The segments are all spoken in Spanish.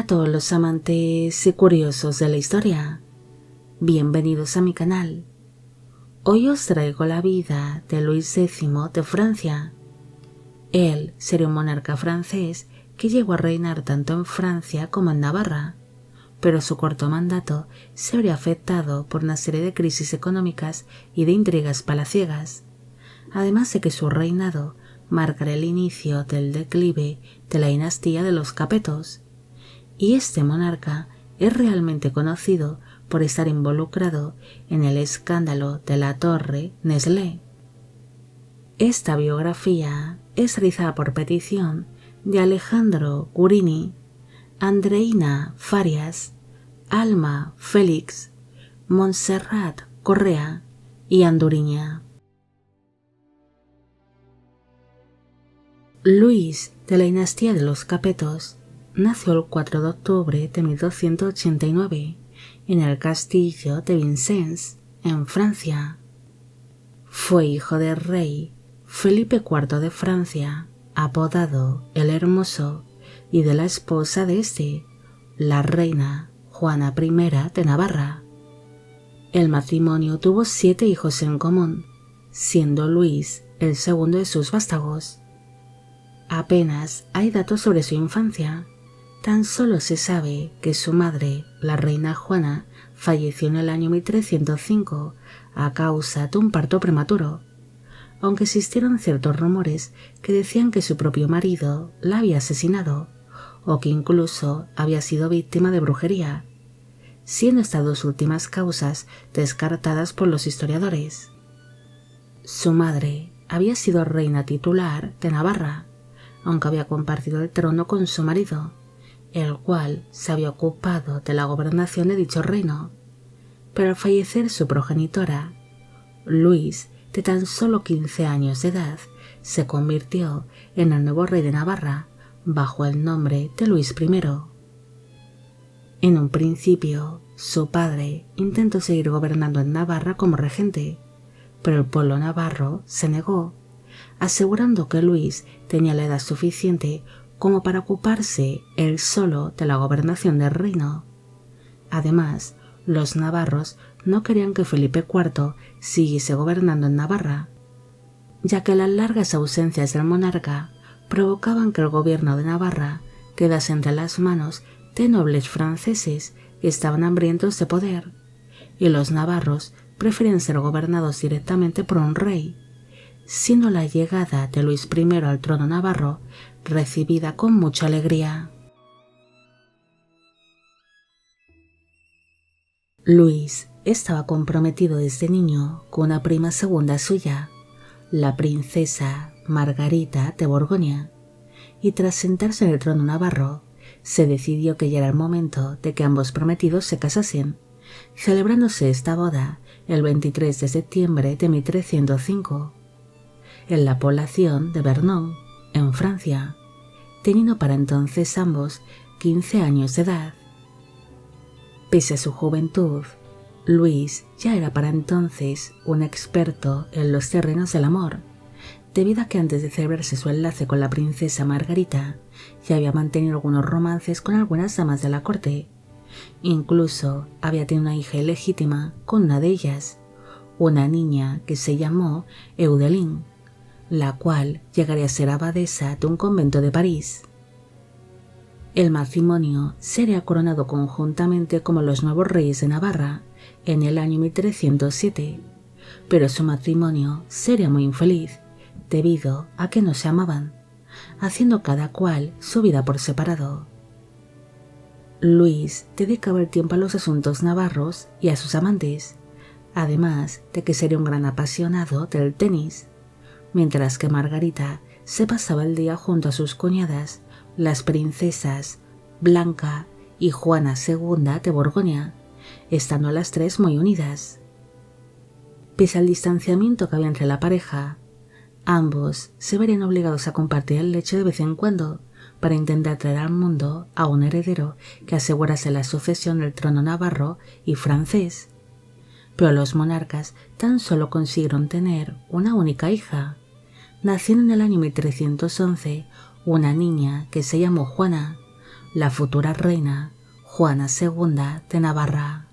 a todos los amantes y curiosos de la historia. Bienvenidos a mi canal. Hoy os traigo la vida de Luis X de Francia. Él sería un monarca francés que llegó a reinar tanto en Francia como en Navarra, pero su corto mandato se habría afectado por una serie de crisis económicas y de intrigas palaciegas, además de que su reinado marcará el inicio del declive de la dinastía de los Capetos, y este monarca es realmente conocido por estar involucrado en el escándalo de la Torre Nestlé. Esta biografía es realizada por petición de Alejandro Gurini, Andreina Farias, Alma Félix, Montserrat Correa y Anduriña. Luis de la dinastía de los Capetos nació el 4 de octubre de 1289 en el castillo de Vincennes, en Francia. Fue hijo del rey Felipe IV de Francia, apodado el Hermoso, y de la esposa de este, la reina Juana I de Navarra. El matrimonio tuvo 7 hijos en común, siendo Luis el segundo de sus vástagos. Apenas hay datos sobre su infancia. Tan solo se sabe que su madre, la reina Juana, falleció en el año 1305 a causa de un parto prematuro, aunque existieron ciertos rumores que decían que su propio marido la había asesinado o que incluso había sido víctima de brujería, siendo estas dos últimas causas descartadas por los historiadores. Su madre había sido reina titular de Navarra, aunque había compartido el trono con su marido, el cual se había ocupado de la gobernación de dicho reino. Pero al fallecer su progenitora, Luis, de tan solo 15 años de edad, se convirtió en el nuevo rey de Navarra bajo el nombre de Luis I. En un principio, su padre intentó seguir gobernando en Navarra como regente, pero el pueblo navarro se negó, asegurando que Luis tenía la edad suficiente como para ocuparse él solo de la gobernación del reino. Además, los navarros no querían que Felipe IV siguiese gobernando en Navarra, ya que las largas ausencias del monarca provocaban que el gobierno de Navarra quedase entre las manos de nobles franceses que estaban hambrientos de poder, y los navarros preferían ser gobernados directamente por un rey, siendo la llegada de Luis I al trono navarro recibida con mucha alegría. Luis estaba comprometido desde niño con una prima segunda suya, la princesa Margarita de Borgoña, y tras sentarse en el trono navarro, se decidió que ya era el momento de que ambos prometidos se casasen, celebrándose esta boda el 23 de septiembre de 1305. En la población de Vernon, en Francia, teniendo para entonces ambos 15 años de edad. Pese a su juventud, Luis ya era para entonces un experto en los terrenos del amor, debido a que antes de celebrarse su enlace con la princesa Margarita, ya había mantenido algunos romances con algunas damas de la corte. Incluso había tenido una hija ilegítima con una de ellas, una niña que se llamó Eudeline, la cual llegaría a ser abadesa de un convento de París. El matrimonio sería coronado conjuntamente como los nuevos reyes de Navarra en el año 1307, pero su matrimonio sería muy infeliz debido a que no se amaban, haciendo cada cual su vida por separado. Luis dedicaba el tiempo a los asuntos navarros y a sus amantes, además de que sería un gran apasionado del tenis, mientras que Margarita se pasaba el día junto a sus cuñadas, las princesas Blanca y Juana II de Borgoña, estando las tres muy unidas. Pese al distanciamiento que había entre la pareja, ambos se verían obligados a compartir el lecho de vez en cuando para intentar traer al mundo a un heredero que asegurase la sucesión del trono navarro y francés. Pero los monarcas tan solo consiguieron tener una única hija. Nació en el año 1311 una niña que se llamó Juana, la futura reina Juana II de Navarra.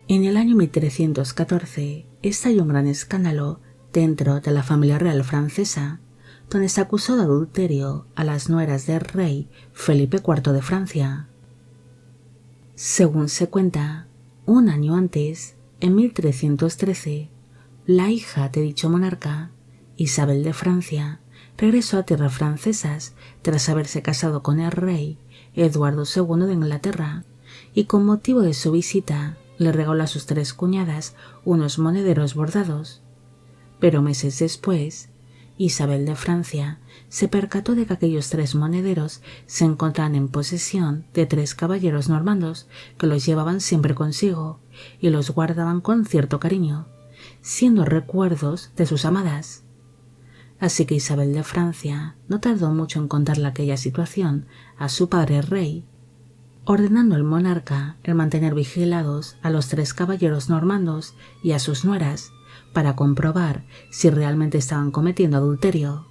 En el año 1314 estalló un gran escándalo dentro de la familia real francesa, donde se acusó de adulterio a las nueras del rey Felipe IV de Francia. Según se cuenta, un año antes, en 1313, la hija de dicho monarca, Isabel de Francia, regresó a tierras francesas tras haberse casado con el rey Eduardo II de Inglaterra, y con motivo de su visita le regaló a sus 3 cuñadas unos monederos bordados. Pero meses después, Isabel de Francia se percató de que aquellos 3 monederos se encontraban en posesión de 3 caballeros normandos que los llevaban siempre consigo y los guardaban con cierto cariño, siendo recuerdos de sus amadas. Así que Isabel de Francia no tardó mucho en contarle aquella situación a su padre rey, ordenando al monarca el mantener vigilados a los 3 caballeros normandos y a sus nueras para comprobar si realmente estaban cometiendo adulterio.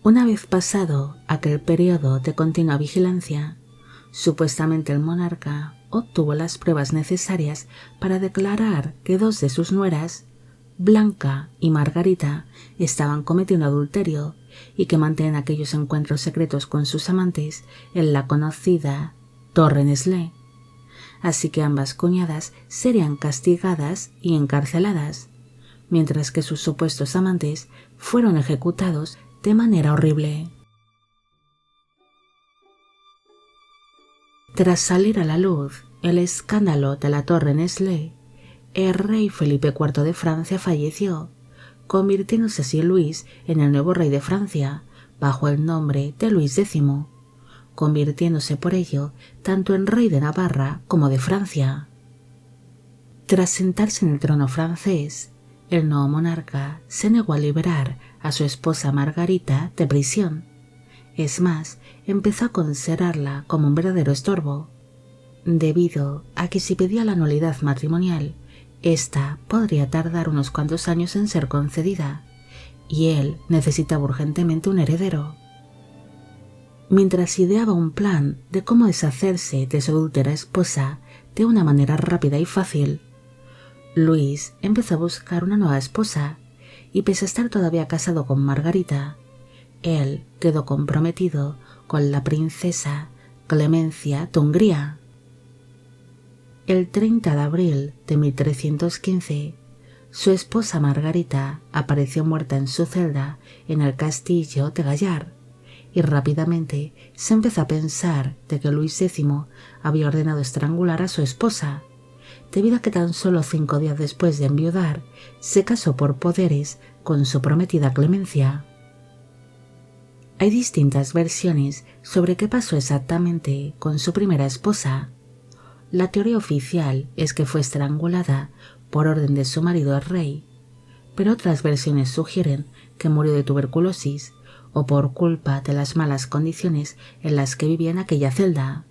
Una vez pasado aquel periodo de continua vigilancia, supuestamente el monarca obtuvo las pruebas necesarias para declarar que 2 de sus nueras, Blanca y Margarita, estaban cometiendo adulterio y que mantenían aquellos encuentros secretos con sus amantes en la conocida Torre Nestlé. Así que ambas cuñadas serían castigadas y encarceladas, mientras que sus supuestos amantes fueron ejecutados de manera horrible. Tras salir a la luz el escándalo de la Torre Nestlé, el rey Felipe IV de Francia falleció, convirtiéndose así Luis en el nuevo rey de Francia, bajo el nombre de Luis X, convirtiéndose por ello tanto en rey de Navarra como de Francia. Tras sentarse en el trono francés, el nuevo monarca se negó a liberar a su esposa Margarita de prisión. Es más, empezó a considerarla como un verdadero estorbo, debido a que si pedía la nulidad matrimonial, esta podría tardar unos cuantos años en ser concedida, y él necesitaba urgentemente un heredero. Mientras ideaba un plan de cómo deshacerse de su adúltera esposa de una manera rápida y fácil, Luis empezó a buscar una nueva esposa, y pese a estar todavía casado con Margarita, él quedó comprometido con la princesa Clemencia de Hungría. El 30 de abril de 1315, su esposa Margarita apareció muerta en su celda en el castillo de Gallard, y rápidamente se empezó a pensar de que Luis X había ordenado estrangular a su esposa, debido a que tan solo 5 días después de enviudar se casó por poderes con su prometida Clemencia. Hay distintas versiones sobre qué pasó exactamente con su primera esposa. La teoría oficial es que fue estrangulada por orden de su marido el rey, pero otras versiones sugieren que murió de tuberculosis o por culpa de las malas condiciones en las que vivía en aquella celda.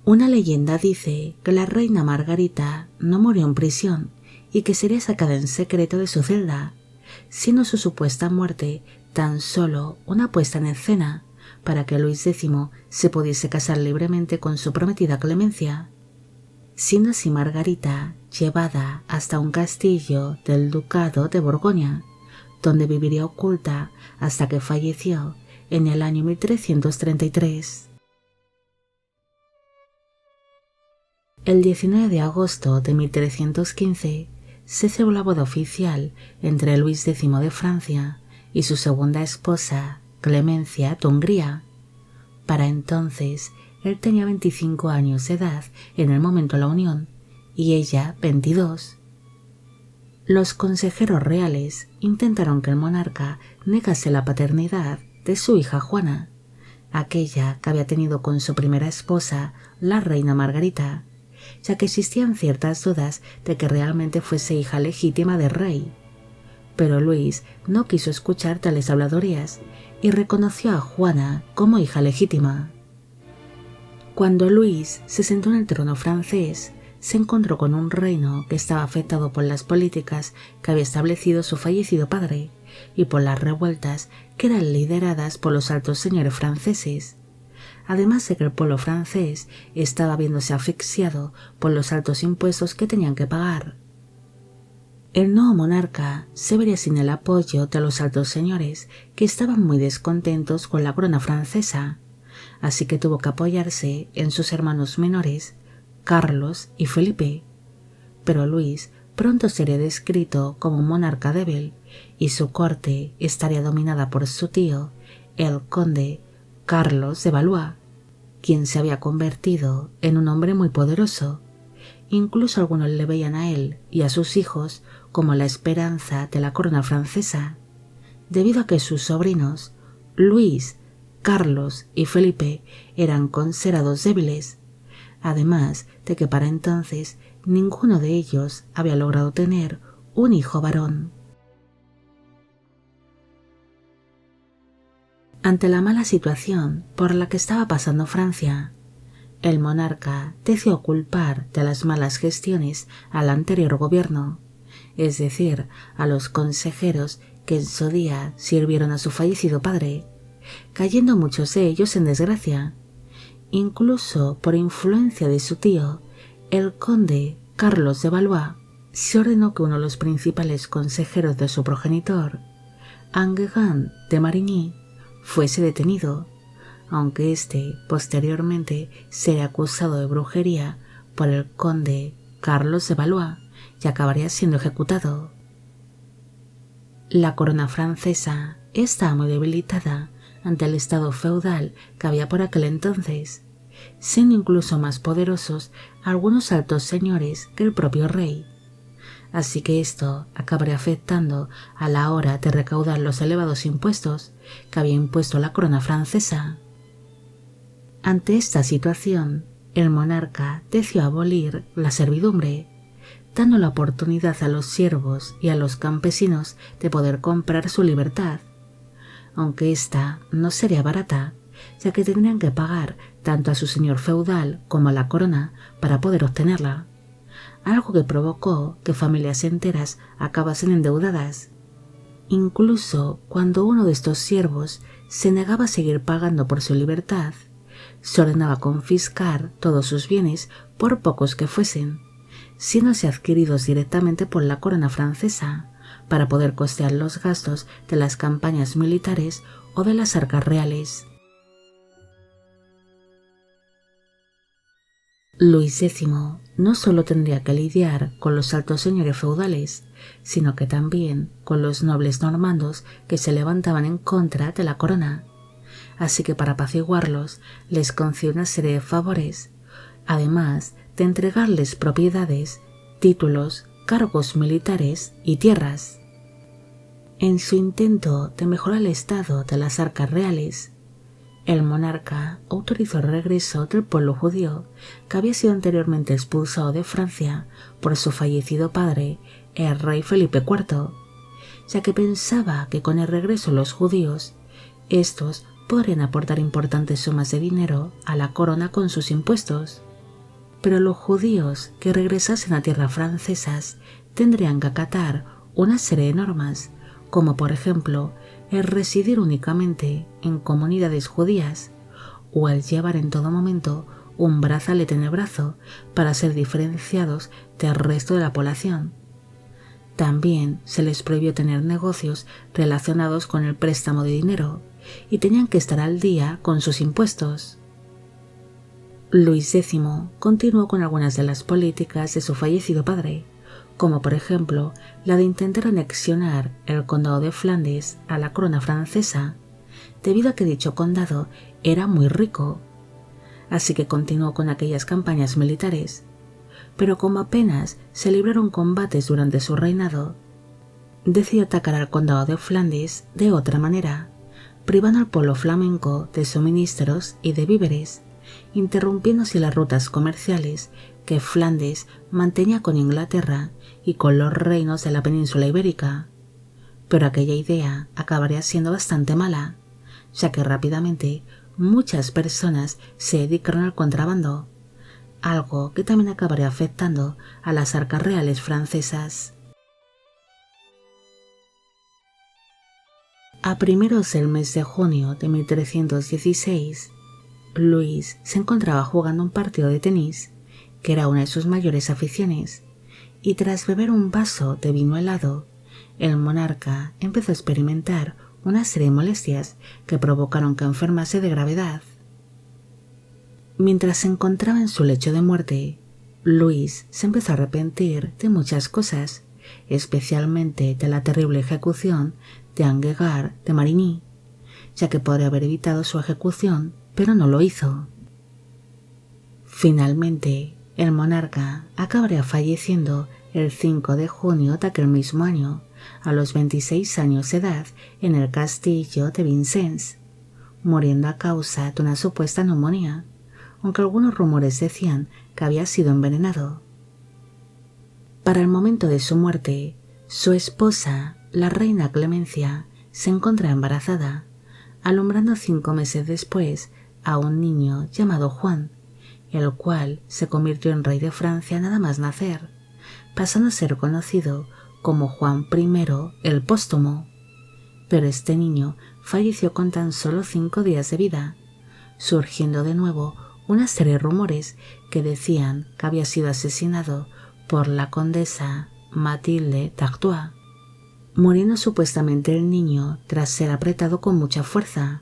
Una leyenda dice que la reina Margarita no murió en prisión y que sería sacada en secreto de su celda, siendo su supuesta muerte tan solo una puesta en escena para que Luis X se pudiese casar libremente con su prometida Clemencia, siendo así Margarita llevada hasta un castillo del ducado de Borgoña, donde viviría oculta hasta que falleció en el año 1333. El 19 de agosto de 1315 se celebró la boda oficial entre Luis X de Francia y su segunda esposa, Clemencia de Hungría. Para entonces, él tenía 25 años de edad en el momento de la unión y ella 22. Los consejeros reales intentaron que el monarca negase la paternidad de su hija Juana, aquella que había tenido con su primera esposa, la reina Margarita, ya que existían ciertas dudas de que realmente fuese hija legítima del rey. Pero Luis no quiso escuchar tales habladurías y reconoció a Juana como hija legítima. Cuando Luis se sentó en el trono francés, se encontró con un reino que estaba afectado por las políticas que había establecido su fallecido padre, y por las revueltas que eran lideradas por los altos señores franceses, además de que el pueblo francés estaba viéndose asfixiado por los altos impuestos que tenían que pagar. El nuevo monarca se vería sin el apoyo de los altos señores, que estaban muy descontentos con la corona francesa, así que tuvo que apoyarse en sus hermanos menores, Carlos y Felipe. Pero Luis pronto sería descrito como un monarca débil y su corte estaría dominada por su tío, el conde Carlos de Valois, quien se había convertido en un hombre muy poderoso. Incluso algunos le veían a él y a sus hijos como la esperanza de la corona francesa, debido a que sus sobrinos, Luis, Carlos y Felipe, eran considerados débiles, además de que para entonces ninguno de ellos había logrado tener un hijo varón. Ante la mala situación por la que estaba pasando Francia, el monarca decidió culpar de las malas gestiones al anterior gobierno, es decir, a los consejeros que en su día sirvieron a su fallecido padre, cayendo muchos de ellos en desgracia. Incluso por influencia de su tío, el conde Carlos de Valois, se ordenó que uno de los principales consejeros de su progenitor, Enguerrand de Marigny, fuese detenido, aunque éste posteriormente sería acusado de brujería por el conde Carlos de Valois y acabaría siendo ejecutado. La corona francesa estaba muy debilitada ante el estado feudal que había por aquel entonces, siendo incluso más poderosos algunos altos señores que el propio rey. Así que esto acabaría afectando a la hora de recaudar los elevados impuestos que había impuesto la corona francesa. Ante esta situación, el monarca decidió abolir la servidumbre, dando la oportunidad a los siervos y a los campesinos de poder comprar su libertad, aunque ésta no sería barata, ya que tendrían que pagar tanto a su señor feudal como a la corona para poder obtenerla, algo que provocó que familias enteras acabasen endeudadas. Incluso cuando uno de estos siervos se negaba a seguir pagando por su libertad, se ordenaba confiscar todos sus bienes por pocos que fuesen, siéndose adquiridos directamente por la corona francesa para poder costear los gastos de las campañas militares o de las arcas reales. Luis X no solo tendría que lidiar con los altos señores feudales, sino que también con los nobles normandos que se levantaban en contra de la corona. Así que para apaciguarlos les concedió una serie de favores, además de entregarles propiedades, títulos, cargos militares y tierras. En su intento de mejorar el estado de las arcas reales, el monarca autorizó el regreso del pueblo judío que había sido anteriormente expulsado de Francia por su fallecido padre, el rey Felipe IV, ya que pensaba que con el regreso de los judíos, estos podrían aportar importantes sumas de dinero a la corona con sus impuestos. Pero los judíos que regresasen a tierras francesas tendrían que acatar una serie de normas, como por ejemplo el residir únicamente en comunidades judías o el llevar en todo momento un brazalete en el brazo para ser diferenciados del resto de la población. También se les prohibió tener negocios relacionados con el préstamo de dinero y tenían que estar al día con sus impuestos. Luis X continuó con algunas de las políticas de su fallecido padre, como por ejemplo la de intentar anexionar el condado de Flandes a la corona francesa, debido a que dicho condado era muy rico. Así que continuó con aquellas campañas militares, pero como apenas se libraron combates durante su reinado, decidió atacar al condado de Flandes de otra manera, privando al pueblo flamenco de suministros y de víveres, interrumpiendo así las rutas comerciales que Flandes mantenía con Inglaterra y con los reinos de la península ibérica. Pero aquella idea acabaría siendo bastante mala, ya que rápidamente muchas personas se dedicaron al contrabando, algo que también acabaría afectando a las arcas reales francesas. A primeros del mes de junio de 1316, Luis se encontraba jugando un partido de tenis, que era una de sus mayores aficiones, y tras beber un vaso de vino helado, el monarca empezó a experimentar una serie de molestias que provocaron que enfermase de gravedad. Mientras se encontraba en su lecho de muerte, Luis se empezó a arrepentir de muchas cosas, especialmente de la terrible ejecución de Angegar de Marigny, ya que podría haber evitado su ejecución, pero no lo hizo. Finalmente, el monarca acabaría falleciendo el 5 de junio de aquel mismo año, a los 26 años de edad, en el castillo de Vincennes, muriendo a causa de una supuesta neumonía, aunque algunos rumores decían que había sido envenenado. Para el momento de su muerte, su esposa, la reina Clemencia, se encontraba embarazada, alumbrando 5 meses después a un niño llamado Juan, el cual se convirtió en rey de Francia nada más nacer, pasando a ser conocido como Juan I el Póstumo. Pero este niño falleció con tan solo 5 días de vida, surgiendo de nuevo una serie de rumores que decían que había sido asesinado por la condesa Mathilde d'Artois, muriendo supuestamente el niño tras ser apretado con mucha fuerza,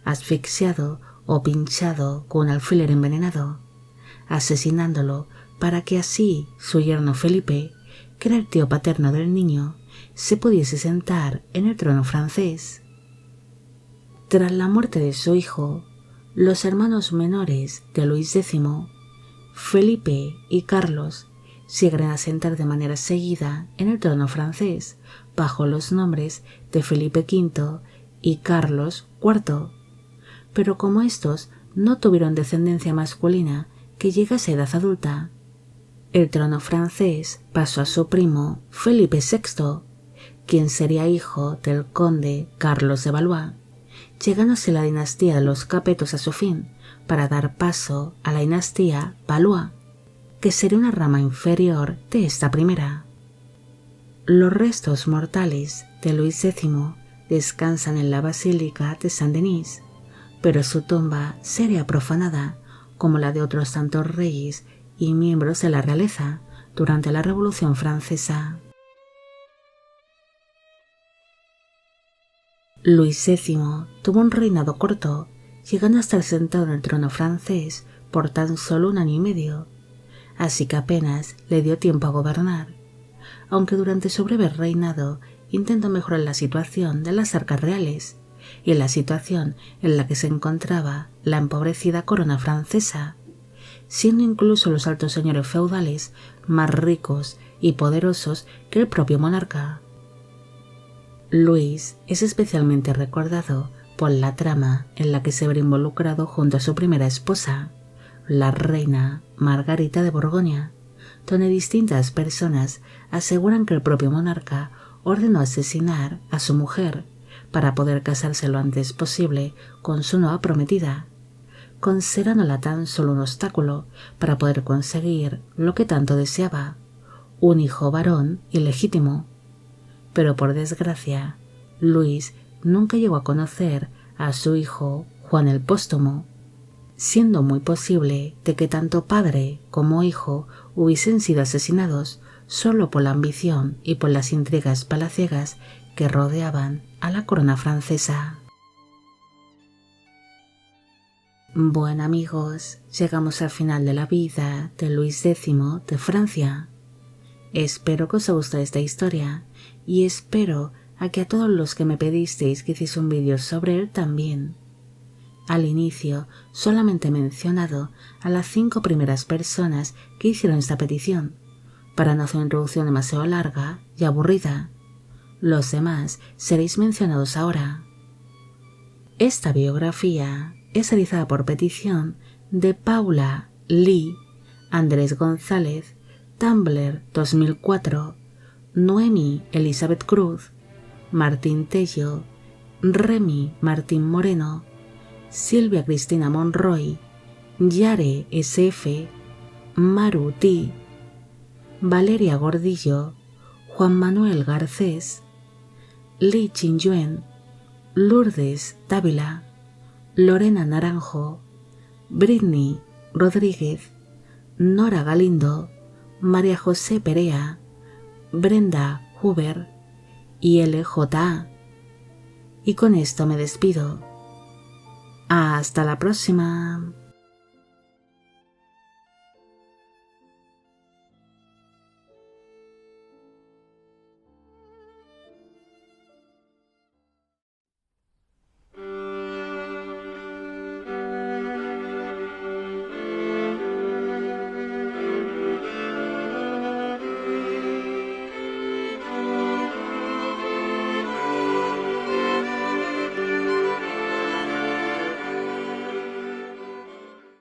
asfixiado o pinchado con un alfiler envenenado, asesinándolo para que así su yerno Felipe, que era el tío paterno del niño, se pudiese sentar en el trono francés. Tras la muerte de su hijo, los hermanos menores de Luis X, Felipe y Carlos, se llegaron a sentar de manera seguida en el trono francés bajo los nombres de Felipe V y Carlos IV, pero como estos no tuvieron descendencia masculina que llegase a edad adulta, el trono francés pasó a su primo Felipe VI, quien sería hijo del conde Carlos de Valois, llegándose la dinastía de los Capetos a su fin para dar paso a la dinastía Valois, que sería una rama inferior de esta primera. Los restos mortales de Luis X descansan en la Basílica de Saint-Denis, pero su tumba sería profanada como la de otros tantos reyes y miembros de la realeza durante la Revolución Francesa. Luis X tuvo un reinado corto, llegando a estar sentado en el trono francés por tan solo 1 año y medio, así que apenas le dio tiempo a gobernar, aunque durante su breve reinado intentó mejorar la situación de las arcas reales y la situación en la que se encontraba la empobrecida corona francesa, siendo incluso los altos señores feudales más ricos y poderosos que el propio monarca. Luis es especialmente recordado por la trama en la que se verá involucrado junto a su primera esposa, la reina Margarita de Borgoña, donde distintas personas aseguran que el propio monarca ordenó asesinar a su mujer para poder casarse lo antes posible con su nueva prometida, considerándola tan solo un obstáculo para poder conseguir lo que tanto deseaba, un hijo varón ilegítimo. Pero por desgracia, Luis nunca llegó a conocer a su hijo Juan el Póstumo, siendo muy posible de que tanto padre como hijo hubiesen sido asesinados solo por la ambición y por las intrigas palaciegas que rodeaban a la corona francesa. Bueno amigos, llegamos al final de la vida de Luis X de Francia. Espero que os haya gustado esta historia y espero a que a todos los que me pedisteis que hiciese un vídeo sobre él también. Al inicio solamente he mencionado a las 5 primeras personas que hicieron esta petición, para no hacer una introducción demasiado larga y aburrida. Los demás seréis mencionados ahora. Esta biografía es realizada por petición de Paula Lee, Andrés González, Tumblr 2004, Noemi Elizabeth Cruz, Martín Tello, Remy Martín Moreno, Silvia Cristina Monroy, Yare SF, Maru T, Valeria Gordillo, Juan Manuel Garcés, Li Chin-yuen, Lourdes Dávila, Lorena Naranjo, Britney Rodríguez, Nora Galindo, María José Perea, Brenda Huber y LJA. Y con esto me despido. Hasta la próxima.